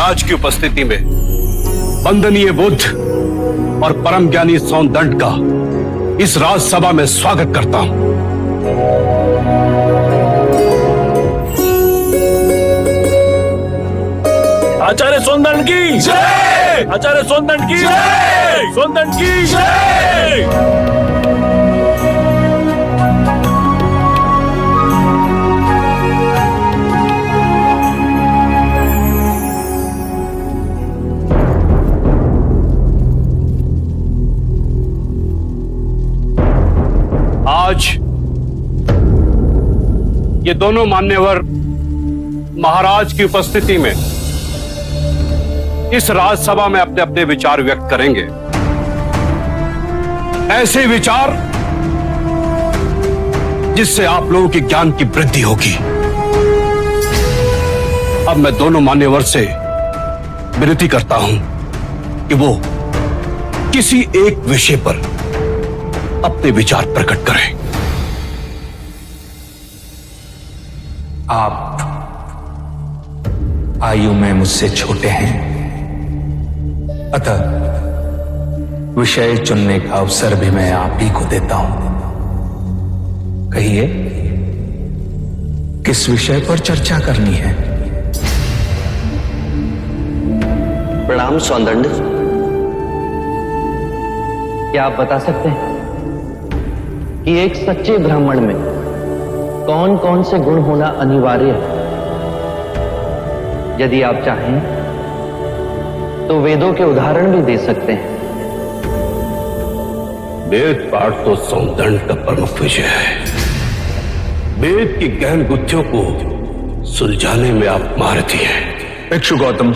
महाराज की उपस्थिति में वंदनीय बुद्ध और परम ज्ञानी सौंदंड का इस राजसभा में स्वागत करता हूं। आचार्य सौंदंड की जय! आचार्य सौंदंड की जय! सौंदंड की जय! आज ये दोनों मान्यवर महाराज की उपस्थिति में इस राजसभा में अपने अपने विचार व्यक्त करेंगे। ऐसे विचार जिससे आप लोगों के ज्ञान की वृद्धि होगी। अब मैं दोनों मान्यवर से विनती करता हूं कि वो किसी एक विषय पर अपने विचार प्रकट करें। आप आयु में मुझसे छोटे हैं, अतः विषय चुनने का अवसर भी मैं आप ही को देता हूं। कहिए, किस विषय पर चर्चा करनी है? प्रणाम सौंदंड। क्या आप बता सकते हैं कि एक सच्चे ब्राह्मण में कौन कौन से गुण होना अनिवार्य है? यदि आप चाहें तो वेदों के उदाहरण भी दे सकते हैं। वेद पाठ तो सौंदंड का प्रमुख विषय है। वेद की गहन गुत्थियों को सुलझाने में आप महारथी हैं। भिक्षु गौतम,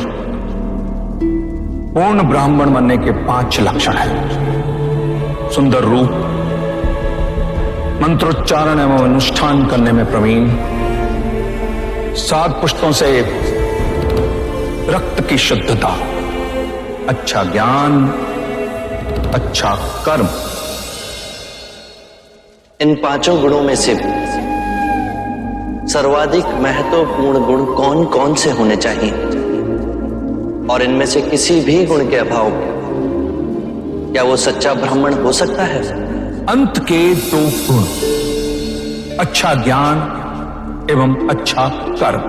पूर्ण ब्राह्मण बनने के 5 लक्षण हैं। सुंदर रूप, मंत्रोच्चारण एवं अनुष्ठान करने में प्रवीण, 7 पुष्पों से रक्त की शुद्धता, अच्छा ज्ञान, अच्छा कर्म। इन 5 गुणों में से सर्वाधिक महत्वपूर्ण गुण कौन कौन से होने चाहिए? और इनमें से किसी भी गुण के अभाव क्या वो सच्चा ब्राह्मण हो सकता है? अंत के 2 गुण, अच्छा ज्ञान एवं अच्छा कर्म।